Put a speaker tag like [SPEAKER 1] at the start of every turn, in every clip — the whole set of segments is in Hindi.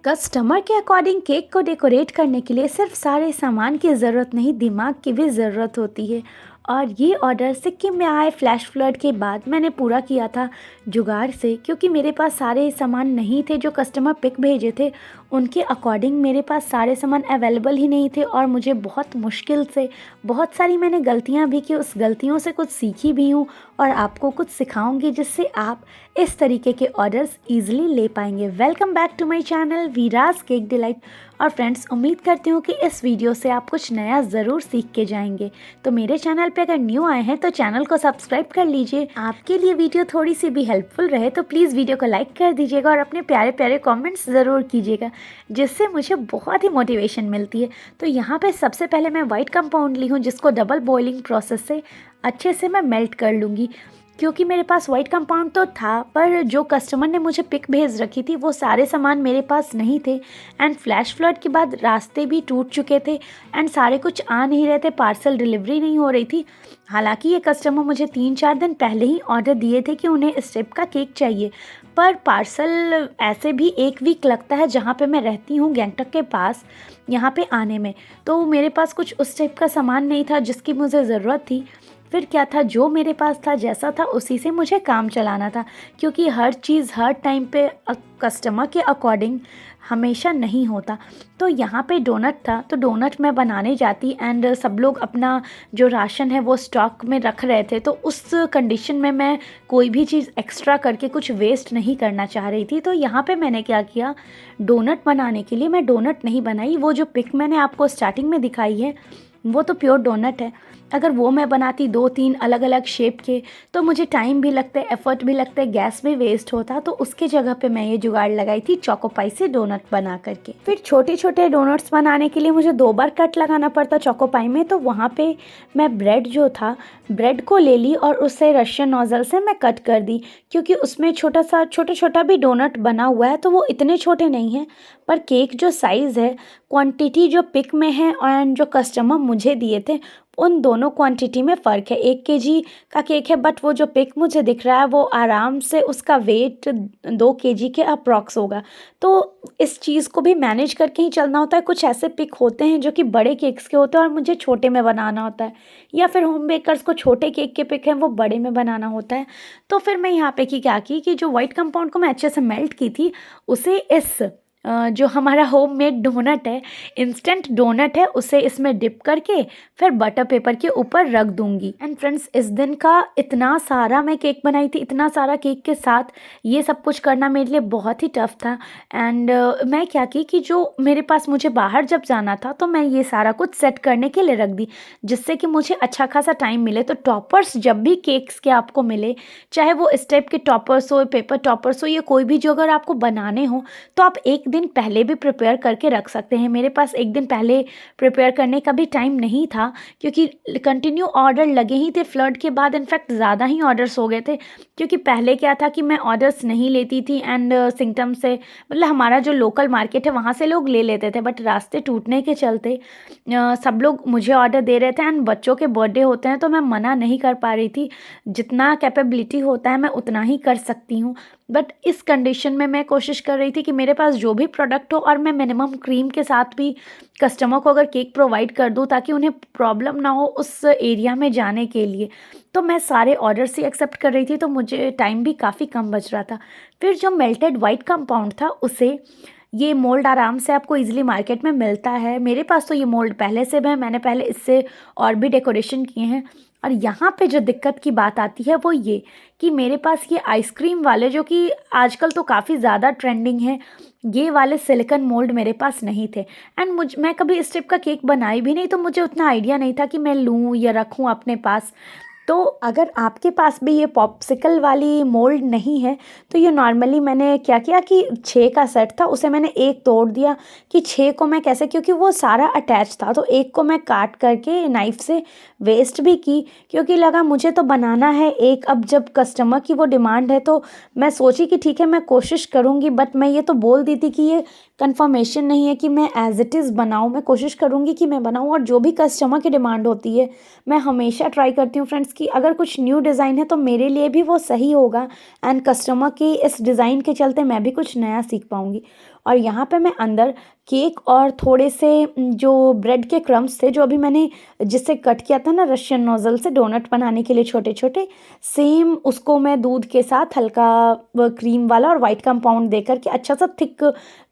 [SPEAKER 1] कस्टमर के अकॉर्डिंग केक को डेकोरेट करने के लिए सिर्फ सारे सामान की ज़रूरत नहीं, दिमाग की भी ज़रूरत होती है। और ये ऑर्डर सिक्किम में आए फ्लैश फ्लड के बाद मैंने पूरा किया था जुगाड़ से, क्योंकि मेरे पास सारे सामान नहीं थे। जो कस्टमर पिक भेजे थे उनके अकॉर्डिंग मेरे पास सारे सामान अवेलेबल ही नहीं थे, और मुझे बहुत मुश्किल से बहुत सारी मैंने गलतियां भी की, उस गलतियों से कुछ सीखी भी हूँ और आपको कुछ सिखाऊंगी जिससे आप इस तरीके के ऑर्डर्स ईजिली ले पाएंगे। Welcome back to my channel Veeraj cake delight. और फ्रेंड्स, उम्मीद करती हूँ कि इस वीडियो से आप कुछ नया ज़रूर सीख के जाएंगे। तो मेरे चैनल पे अगर न्यू आए हैं तो चैनल को सब्सक्राइब कर लीजिए। आपके लिए वीडियो थोड़ी सी भी हेल्पफुल रहे तो प्लीज़ वीडियो को लाइक कर दीजिएगा और अपने प्यारे प्यारे कमेंट्स ज़रूर कीजिएगा, जिससे मुझे बहुत ही मोटिवेशन मिलती है। तो यहाँ पे सबसे पहले मैं वाइट कंपाउंड ली हूँ, जिसको डबल बॉइलिंग प्रोसेस से अच्छे से मैं मेल्ट कर लूँगी। क्योंकि मेरे पास वाइट कंपाउंड तो था, पर जो कस्टमर ने मुझे पिक भेज रखी थी वो सारे सामान मेरे पास नहीं थे। एंड फ्लैश फ्लड के बाद रास्ते भी टूट चुके थे एंड सारे कुछ आ नहीं रहे थे, पार्सल डिलीवरी नहीं हो रही थी। हालांकि ये कस्टमर मुझे 3-4 दिन पहले ही ऑर्डर दिए थे कि उन्हें इस टाइप का केक चाहिए, पर पार्सल ऐसे भी 1 वीक लगता है जहाँ पे मैं रहती हूँ गैंगटॉक के पास, यहाँ पे आने में। तो मेरे पास कुछ उस टाइप का सामान नहीं था जिसकी मुझे ज़रूरत थी। फिर क्या था, जो मेरे पास था जैसा था उसी से मुझे काम चलाना था, क्योंकि हर चीज़ हर टाइम पे कस्टमर के अकॉर्डिंग हमेशा नहीं होता। तो यहाँ पे डोनट था, तो डोनट मैं बनाने जाती एंड सब लोग अपना जो राशन है वो स्टॉक में रख रहे थे। तो उस कंडीशन में मैं कोई भी चीज़ एक्स्ट्रा करके कुछ वेस्ट नहीं करना चाह रही थी। तो यहाँ पे मैंने क्या किया, डोनट बनाने के लिए मैं डोनट नहीं बनाई। वो जो पिक मैंने आपको स्टार्टिंग में दिखाई है वो तो प्योर डोनट है। अगर वो मैं बनाती 2-3 अलग अलग शेप के तो मुझे टाइम भी लगता है, एफर्ट भी लगता है, गैस भी वेस्ट होता। तो उसके जगह पे मैं ये जुगाड़ लगाई थी चोकोपाई से डोनट बना करके। फिर छोटे छोटे डोनट्स बनाने के लिए मुझे 2 बार कट लगाना पड़ता चोकोपाई में। तो वहाँ पे मैं ब्रेड जो था, ब्रेड को ले ली और उससे रशियन नोज़ल से मैं कट कर दी, क्योंकि उसमें छोटा छोटा भी डोनट बना हुआ है। तो वो इतने छोटे नहीं हैं, पर केक जो साइज़ है, क्वांटिटी जो पिक में है और जो कस्टमर मुझे दिए थे, उन दोनों क्वांटिटी में फ़र्क है। 1 केजी का केक है, बट वो जो पिक मुझे दिख रहा है वो आराम से उसका वेट 2 केजी के अप्रॉक्स होगा। तो इस चीज़ को भी मैनेज करके ही चलना होता है। कुछ ऐसे पिक होते हैं जो कि बड़े केक्स के होते हैं और मुझे छोटे में बनाना होता है, या फिर होम बेकर्स को छोटे केक के पिक हैं वो बड़े में बनाना होता है। तो फिर मैं यहाँ पे क्या की कि जो वाइट कंपाउंड को मैं अच्छे से मेल्ट की थी, उसे इस जो हमारा होममेड डोनट है, इंस्टेंट डोनट है, उसे इसमें डिप करके फिर बटर पेपर के ऊपर रख दूंगी। एंड फ्रेंड्स, इस दिन का इतना सारा मैं केक बनाई थी, इतना सारा केक के साथ ये सब कुछ करना मेरे लिए बहुत ही टफ था। एंड मैं क्या की कि जो मेरे पास मुझे बाहर जब जाना था तो मैं ये सारा कुछ सेट करने के लिए रख दी, जिससे कि मुझे अच्छा खासा टाइम मिले। तो टॉपर्स जब भी केक्स के आपको मिले, चाहे वो इस टाइप के टॉपर्स हो, पेपर टॉपर्स हो, या कोई भी जो अगर आपको बनाने हो, तो आप 1 दिन पहले भी प्रिपेयर करके रख सकते हैं। मेरे पास 1 दिन पहले प्रिपेयर करने का भी टाइम नहीं था, क्योंकि कंटिन्यू ऑर्डर लगे ही थे। फ्लड के बाद इनफैक्ट ज़्यादा ही ऑर्डर्स हो गए थे, क्योंकि पहले क्या था कि मैं ऑर्डर्स नहीं लेती थी एंड सिंगटम से, मतलब हमारा जो लोकल मार्केट है वहाँ से लोग ले लेते थे, बट रास्ते टूटने के चलते सब लोग मुझे ऑर्डर दे रहे थे। एंड बच्चों के बर्थडे होते हैं तो मैं मना नहीं कर पा रही थी, जितना कैपेबिलिटी होता है मैं उतना ही कर सकती हूँ। बट इस कंडीशन में मैं कोशिश कर रही थी कि मेरे पास जो भी प्रोडक्ट हो और मैं मिनिमम क्रीम के साथ भी कस्टमर को अगर केक प्रोवाइड कर दूं, ताकि उन्हें प्रॉब्लम ना हो उस एरिया में जाने के लिए। तो मैं सारे ऑर्डर्स ही एक्सेप्ट कर रही थी, तो मुझे टाइम भी काफ़ी कम बच रहा था। फिर जो मेल्टेड वाइट कंपाउंड था, उसे ये मोल्ड आराम से आपको इजीली मार्केट में मिलता है। मेरे पास तो ये मोल्ड पहले से है, मैंने पहले इससे और भी डेकोरेशन किए हैं। और यहाँ पे जो दिक्कत की बात आती है वो ये कि मेरे पास ये आइसक्रीम वाले, जो कि आजकल तो काफ़ी ज़्यादा ट्रेंडिंग है, ये वाले सिलिकॉन मोल्ड मेरे पास नहीं थे। एंड मैं कभी इस टाइप का केक बनाई भी नहीं, तो मुझे उतना आइडिया नहीं था कि मैं लूँ या रखूँ अपने पास। तो अगर आपके पास भी ये पॉप्सिकल वाली मोल्ड नहीं है, तो ये नॉर्मली मैंने क्या किया कि 6 का सेट था, उसे मैंने 1 तोड़ दिया कि 6 को मैं कैसे, क्योंकि वो सारा अटैच था। तो 1 को मैं काट करके नाइफ से वेस्ट भी की, क्योंकि लगा मुझे तो बनाना है एक। अब जब कस्टमर की वो डिमांड है तो मैं सोची कि ठीक है मैं कोशिश करूँगी, बट मैं ये तो बोल दी थी कि ये कंफर्मेशन नहीं है कि मैं एज इट इज़ बनाऊँ। मैं कोशिश करूँगी कि मैं बनाऊँ, और जो भी कस्टमर की डिमांड होती है मैं हमेशा ट्राई करती हूँ फ्रेंड्स कि अगर कुछ न्यू डिज़ाइन है तो मेरे लिए भी वो सही होगा, एंड कस्टमर की इस डिज़ाइन के चलते मैं भी कुछ नया सीख पाऊँगी। और यहाँ पे मैं अंदर केक और थोड़े से जो ब्रेड के क्रम्स थे जो अभी मैंने जिससे कट किया था ना रशियन नोज़ल से डोनट बनाने के लिए छोटे छोटे, सेम उसको मैं दूध के साथ हल्का क्रीम वाला और वाइट कंपाउंड दे करके अच्छा सा थिक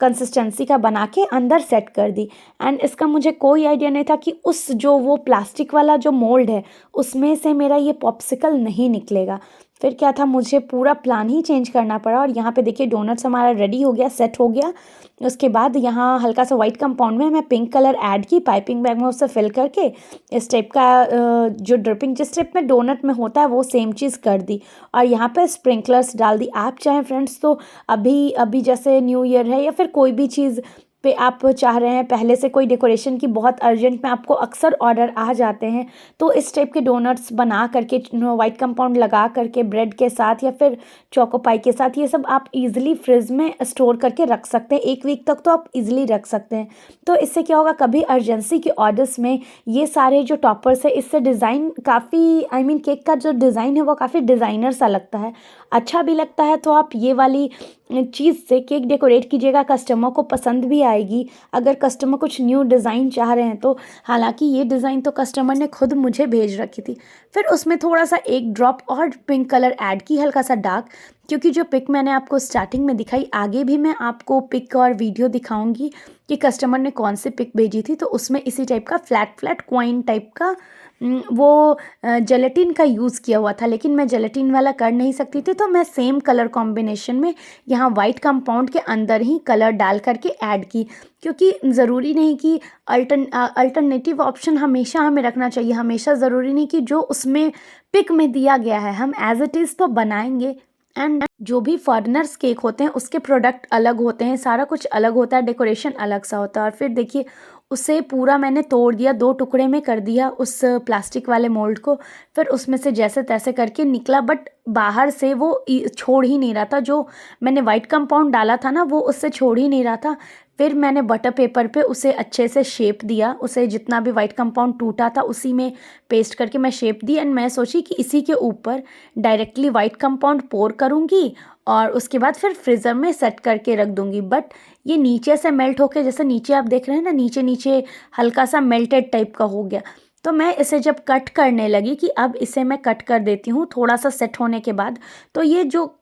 [SPEAKER 1] कंसिस्टेंसी का बना के अंदर सेट कर दी। एंड इसका मुझे कोई आइडिया नहीं था कि उस जो वो प्लास्टिक वाला जो मोल्ड है उसमें से मेरा ये पॉप्सिकल नहीं निकलेगा। फिर क्या था, मुझे पूरा प्लान ही चेंज करना पड़ा। और यहाँ पे देखिए डोनट्स हमारा रेडी हो गया, सेट हो गया। उसके बाद यहाँ हल्का सा वाइट कंपाउंड में मैं पिंक कलर ऐड की पाइपिंग बैग में, उससे फिल करके इस टाइप का जो ड्रिपिंग जिस टाइप में डोनट में होता है वो सेम चीज़ कर दी। और यहाँ पे स्प्रिंकलर्स डाल दी। आप चाहें फ्रेंड्स तो अभी अभी जैसे न्यू ईयर है या फिर कोई भी चीज़ पे आप चाह रहे हैं पहले से कोई डेकोरेशन की बहुत अर्जेंट में आपको अक्सर ऑर्डर आ जाते हैं, तो इस टाइप के डोनट्स बना करके वाइट कंपाउंड लगा करके ब्रेड के साथ या फिर चोको पाई के साथ ये सब आप इजीली फ्रिज में स्टोर करके रख सकते हैं। 1 वीक तक तो आप इजीली रख सकते हैं। तो इससे क्या होगा, कभी अर्जेंसी के ऑर्डर्स में ये सारे जो टॉपर्स है इससे डिज़ाइन काफ़ी केक का जो डिज़ाइन है वो काफ़ी डिज़ाइनर सा लगता है, अच्छा भी लगता है। तो आप ये वाली चीज़ से केक डेकोरेट कीजिएगा, कस्टमर को पसंद भी आएगी। अगर कस्टमर कुछ न्यू डिज़ाइन चाह रहे हैं तो, हालांकि ये डिज़ाइन तो कस्टमर ने खुद मुझे भेज रखी थी। फिर उसमें थोड़ा सा एक ड्रॉप और पिंक कलर ऐड की, हल्का सा डार्क, क्योंकि जो पिक मैंने आपको स्टार्टिंग में दिखाई, आगे भी मैं आपको पिक और वीडियो दिखाऊंगी कि कस्टमर ने कौन सी पिक भेजी थी। तो उसमें इसी टाइप का फ्लैट फ्लैट कॉइन टाइप का वो जेलेटिन का यूज़ किया हुआ था, लेकिन मैं जेलेटिन वाला कर नहीं सकती थी। तो मैं सेम कलर कॉम्बिनेशन में यहाँ वाइट कंपाउंड के अंदर ही कलर डाल करके ऐड की, क्योंकि ज़रूरी नहीं कि अल्टरनेटिव ऑप्शन हमेशा हमें रखना चाहिए। हमेशा ज़रूरी नहीं कि जो उसमें पिक में दिया गया है हम एज इट इज़ तो बनाएंगे। एंड जो भी फॉरेनर्स केक होते हैं उसके प्रोडक्ट अलग होते हैं, सारा कुछ अलग होता है, डेकोरेशन अलग सा होता है। और फिर देखिए उसे पूरा मैंने तोड़ दिया, 2 टुकड़े में कर दिया उस प्लास्टिक वाले मोल्ड को। फिर उसमें से जैसे तैसे करके निकला, बट बाहर से वो छोड़ ही नहीं रहा था। जो मैंने वाइट कंपाउंड डाला था ना वो उससे छोड़ ही नहीं रहा था। फिर मैंने बटर पेपर पे उसे अच्छे से शेप दिया, उसे जितना भी वाइट कंपाउंड टूटा था उसी में पेस्ट करके मैं शेप दी। एंड मैं सोची कि इसी के ऊपर डायरेक्टली वाइट कंपाउंड पोर करूँगी और उसके बाद फिर फ्रीज़र में सेट करके रख दूँगी। बट ये नीचे से मेल्ट होके, जैसे नीचे आप देख रहे हैं ना, नीचे नीचे हल्का सा मेल्टेड टाइप का हो गया। तो मैं इसे जब कट करने लगी कि अब इसे मैं कट कर देती हूँ थोड़ा सा सेट होने के बाद, तो ये जो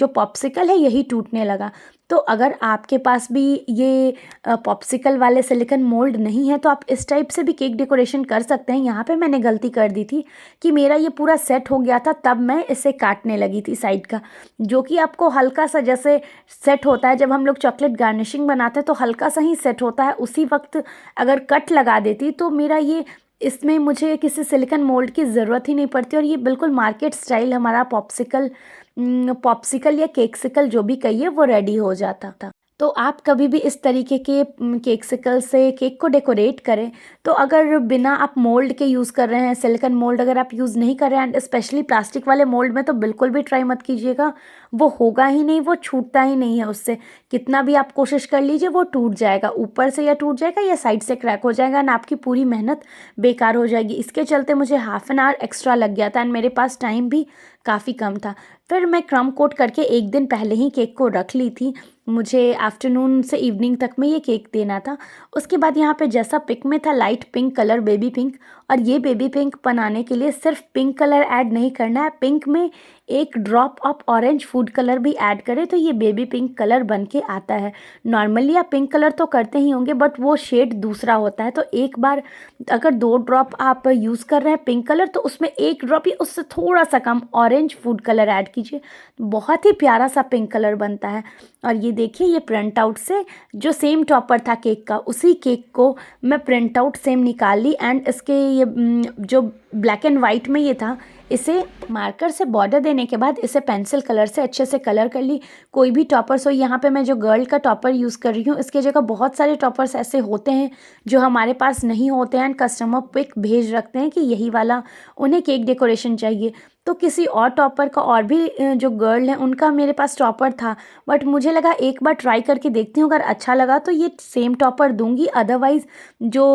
[SPEAKER 1] पॉप्सिकल है यही टूटने लगा। तो अगर आपके पास भी ये पॉप्सिकल वाले सिलिकॉन मोल्ड नहीं है तो आप इस टाइप से भी केक डेकोरेशन कर सकते हैं। यहाँ पे मैंने गलती कर दी थी कि मेरा ये पूरा सेट हो गया था, तब मैं इसे काटने लगी थी साइड का, जो कि आपको हल्का सा जैसे सेट होता है जब हम लोग चॉकलेट गार्निशिंग बनाते हैं तो हल्का सा ही सेट होता है, उसी वक्त अगर कट लगा देती तो मेरा ये इसमें मुझे किसी सिलिकॉन मोल्ड की ज़रूरत ही नहीं पड़ती और ये बिल्कुल मार्केट स्टाइल हमारा पॉप्सिकल या केकसिकल जो भी कहिए वो रेडी हो जाता था। तो आप कभी भी इस तरीके के केकसिकल से केक को डेकोरेट करें तो अगर बिना आप मोल्ड के यूज़ कर रहे हैं, सिलिकॉन मोल्ड अगर आप यूज़ नहीं कर रहे हैं, एंड स्पेशली प्लास्टिक वाले मोल्ड में तो बिल्कुल भी ट्राई मत कीजिएगा। वो होगा ही नहीं, वो छूटता ही नहीं है उससे, कितना भी आप कोशिश कर लीजिए वो टूट जाएगा, ऊपर से या टूट जाएगा या साइड से क्रैक हो जाएगा एंड आपकी पूरी मेहनत बेकार हो जाएगी। इसके चलते मुझे हाफ एन आवर एक्स्ट्रा लग गया था एंड मेरे पास टाइम भी काफ़ी कम था। फिर मैं क्रम कोट करके 1 दिन पहले ही केक को रख ली थी, मुझे आफ्टरनून से इवनिंग तक में ये केक देना था। उसके बाद यहाँ पे जैसा पिक में था light pink colour, baby pink, और ये बेबी पिंक बनाने के लिए सिर्फ पिंक कलर ऐड नहीं करना है, पिंक में एक drop of orange food colour भी ऐड करें तो ये बेबी पिंक कलर बन के आता है। नॉर्मली आप पिंक कलर तो करते ही होंगे बट वो शेड दूसरा होता है, तो एक बार अगर 2 ड्रॉप आप यूज़ कर रहे हैं पिंक कलर तो उसमें 1 ड्रॉप या उससे थोड़ा सा कम ऑरेंज फूड कलर ऐड कीजिए, बहुत ही प्यारा सा पिंक कलर बनता है। और ये देखिए ये प्रिंट आउट से जो सेम टॉपर था केक का, उसी केक को मैं प्रिंट आउट सेम निकाल ली एंड इसके ये जो ब्लैक एंड वाइट में ये था, इसे मार्कर से बॉर्डर देने के बाद इसे पेंसिल कलर से अच्छे से कलर कर ली। कोई भी टॉपर्स हो, यहाँ पे मैं जो गर्ल का टॉपर यूज़ कर रही हूँ, इसके जगह बहुत सारे टॉपर्स ऐसे होते हैं जो हमारे पास नहीं होते हैं एंड कस्टमर पिक भेज रखते हैं कि यही वाला उन्हें केक डेकोरेशन चाहिए। तो किसी और टॉपर का, और भी जो गर्ल हैं उनका मेरे पास टॉपर था, बट मुझे लगा एक बार ट्राई करके देखती हूँ, अगर अच्छा लगा तो ये सेम टॉपर दूंगी, अदरवाइज़ जो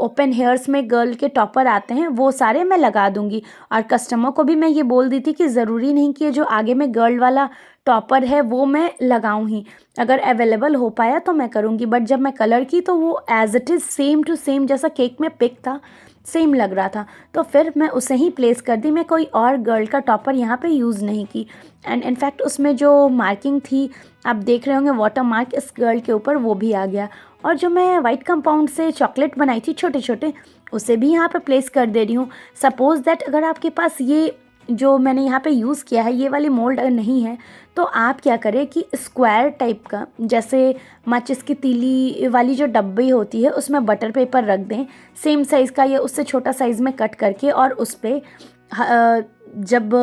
[SPEAKER 1] ओपन हेयर्स में गर्ल के टॉपर आते हैं वो सारे मैं लगा दूंगी। और कस्टमर को भी मैं ये बोल दी थी कि ज़रूरी नहीं कि जो आगे में गर्ल वाला टॉपर है वो मैं लगाऊं ही। अगर अवेलेबल हो पाया तो मैं करूँगी, बट जब मैं कलर की तो वो as it is same to same जैसा केक में पिक था सेम लग रहा था, तो फिर मैं उसे ही प्लेस कर दी। मैं कोई और गर्ल का टॉपर यहाँ पे यूज़ नहीं की। एंड इनफैक्ट उसमें जो मार्किंग थी आप देख रहे होंगे वाटर मार्क इस गर्ल के ऊपर वो भी आ गया। और जो मैं वाइट कंपाउंड से चॉकलेट बनाई थी छोटे छोटे, उसे भी यहाँ पे प्लेस कर दे रही हूँ। सपोज़ दैट अगर आपके पास ये जो मैंने यहाँ पे यूज़ किया है ये वाली मोल्ड अगर नहीं है तो आप क्या करें कि स्क्वायर टाइप का, जैसे माचिस की तीली वाली जो डब्बी होती है उसमें बटर पेपर रख दें सेम साइज़ का या उससे छोटा साइज़ में कट करके, और उस पर जब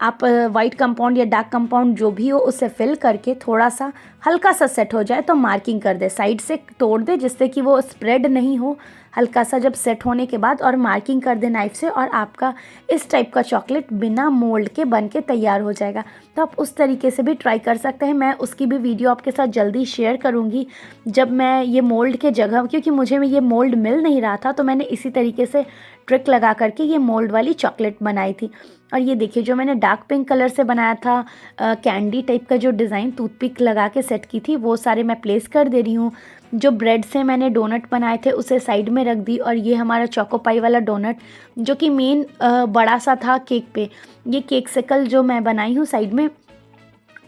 [SPEAKER 1] आप वाइट कंपाउंड या डार्क कंपाउंड जो भी हो उसे फिल करके थोड़ा सा हल्का सा सेट हो जाए तो मार्किंग कर दे, साइड से तोड़ दे जिससे कि वो स्प्रेड नहीं हो। हल्का सा जब सेट होने के बाद और मार्किंग कर दे नाइफ से, और आपका इस टाइप का चॉकलेट बिना मोल्ड के बन के तैयार हो जाएगा। तो आप उस तरीके से भी ट्राई कर सकते हैं। मैं उसकी भी वीडियो आपके साथ जल्दी शेयर करूँगी जब मैं ये मोल्ड के जगह, क्योंकि मुझे में ये मोल्ड मिल नहीं रहा था तो मैंने इसी तरीके से ट्रिक लगा करके ये मोल्ड वाली चॉकलेट बनाई थी। और ये देखिए जो मैंने डार्क पिंक कलर से बनाया था कैंडी टाइप का जो डिज़ाइन टूथपिक लगा के सेट की थी वो सारे मैं प्लेस कर दे रही हूँ। जो ब्रेड से मैंने डोनट बनाए थे उसे साइड में रख दी, और ये हमारा चोको पाई वाला डोनट जो कि मेन बड़ा सा था केक पे, ये केक सिकल जो मैं बनाई हूँ साइड में,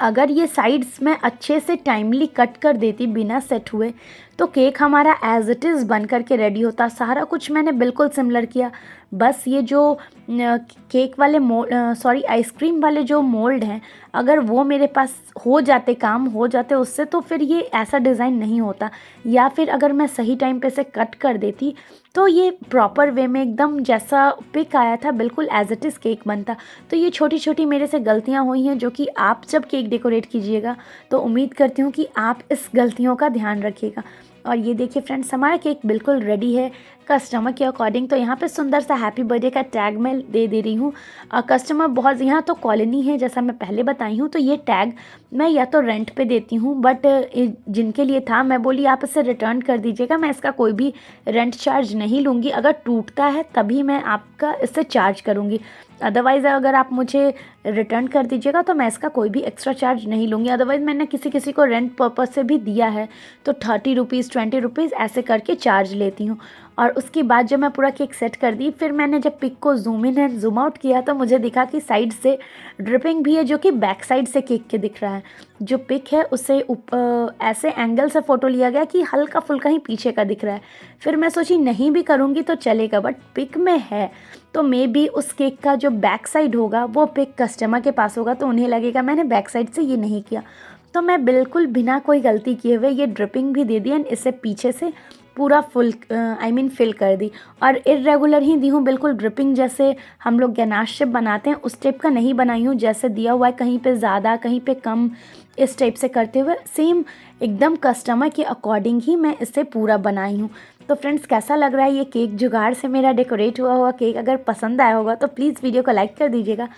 [SPEAKER 1] अगर ये साइड्स में अच्छे से टाइमली कट कर देती बिना सेट हुए तो केक हमारा एज इट इज़ बन करके रेडी होता। सारा कुछ मैंने बिल्कुल सिमिलर किया, बस ये जो केक वाले सॉरी आइसक्रीम वाले जो मोल्ड हैं अगर वो मेरे पास हो जाते, काम हो जाते उससे, तो फिर ये ऐसा डिज़ाइन नहीं होता। या फिर अगर मैं सही टाइम पे से कट कर देती तो ये प्रॉपर वे में एकदम जैसा पिक आया था बिल्कुल एज इट इज़ केक बनता। तो ये छोटी छोटी मेरे से गलतियाँ हुई हैं जो कि आप जब केक डेकोरेट कीजिएगा तो उम्मीद करती हूँ कि आप इस गलतियों का ध्यान रखिएगा। और ये देखिए फ्रेंड्स हमारा केक बिल्कुल रेडी है कस्टमर के अकॉर्डिंग। तो यहाँ पे सुंदर सा हैप्पी बर्थडे का टैग मैं दे रही हूँ। कस्टमर बहुत, यहाँ तो कॉलोनी है जैसा मैं पहले बताई हूँ, तो ये टैग मैं या तो रेंट पे देती हूँ, बट जिनके लिए था मैं बोली आप इसे रिटर्न कर दीजिएगा, मैं इसका कोई भी रेंट चार्ज नहीं लूँगी। अगर टूटता है तभी मैं आपका इससे चार्ज करूँगी, अदरवाइज़ अगर आप मुझे रिटर्न कर दीजिएगा तो मैं इसका कोई भी एक्स्ट्रा चार्ज नहीं लूँगी। अदरवाइज़ मैंने किसी को रेंट पर्पज़ से भी दिया है तो 30 रुपीज़ 20 रुपीज़ ऐसे करके चार्ज लेती हूँ। और उसके बाद जब मैं पूरा केक सेट कर दी, फिर मैंने जब पिक को zoom in and zoom out किया तो मुझे दिखा कि साइड से ड्रिपिंग भी है जो कि बैक साइड से केक के दिख रहा है। जो पिक है उसे ऐसे एंगल से फ़ोटो लिया गया कि हल्का फुल्का ही पीछे का दिख रहा है। फिर मैं सोची नहीं भी करूँगी तो चलेगा, बट पिक में है तो मे बी उस केक का जो बैक साइड होगा वो पिक कस्टमर के पास होगा तो उन्हें लगेगा मैंने बैक साइड से ये नहीं किया। तो मैं बिल्कुल बिना कोई गलती किए हुए ये ड्रिपिंग भी दे दी एंड इसे पीछे से पूरा फुल फिल कर दी, और इरेगुलर ही दी हूँ, बिल्कुल ड्रिपिंग जैसे हम लोग गनाश शेप बनाते हैं उस टाइप का नहीं बनाई हूँ जैसे दिया हुआ है कहीं पे ज़्यादा कहीं पे कम, इस टाइप से करते हुए सेम एकदम कस्टमर के अकॉर्डिंग ही मैं इसे पूरा बनाई हूँ। तो फ्रेंड्स कैसा लग रहा है ये केक जुगाड़ से मेरा डेकोरेट हुआ केक? अगर पसंद आया होगा तो प्लीज़ वीडियो को लाइक कर दीजिएगा।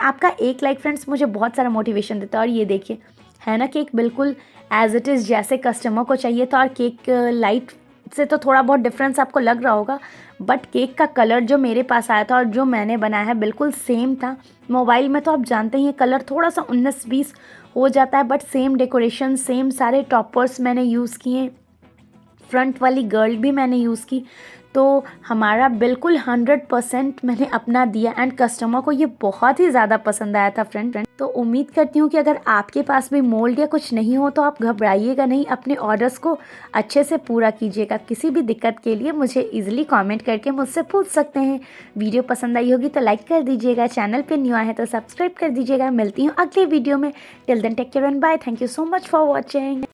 [SPEAKER 1] आपका एक लाइक फ्रेंड्स मुझे बहुत सारा मोटिवेशन देता है। और ये देखिए है ना केक बिल्कुल एज इट इज़ जैसे कस्टमर को चाहिए था, और केक लाइट से तो थोड़ा बहुत डिफरेंस आपको लग रहा होगा, बट केक का कलर जो मेरे पास आया था और जो मैंने बनाया है बिल्कुल सेम था। मोबाइल में तो आप जानते ही कलर थोड़ा सा 19-20 हो जाता है, बट सेम डेकोरेशन सेम सारे टॉपर्स मैंने यूज़ किए, फ्रंट वाली गर्ल भी मैंने यूज़ की, तो हमारा बिल्कुल 100% मैंने अपना दिया एंड कस्टमर को ये बहुत ही ज़्यादा पसंद आया था फ्रेंड। तो उम्मीद करती हूँ कि अगर आपके पास भी मोल्ड या कुछ नहीं हो तो आप घबराइएगा नहीं, अपने ऑर्डर्स को अच्छे से पूरा कीजिएगा। किसी भी दिक्कत के लिए मुझे ईजिली कमेंट करके मुझसे पूछ सकते हैं। वीडियो पसंद आई होगी तो लाइक कर दीजिएगा, चैनल पे न्यू आए हैं तो सब्सक्राइब कर दीजिएगा। मिलती हूँ अगले वीडियो में, till then take care and bye. Thank you so much for watching.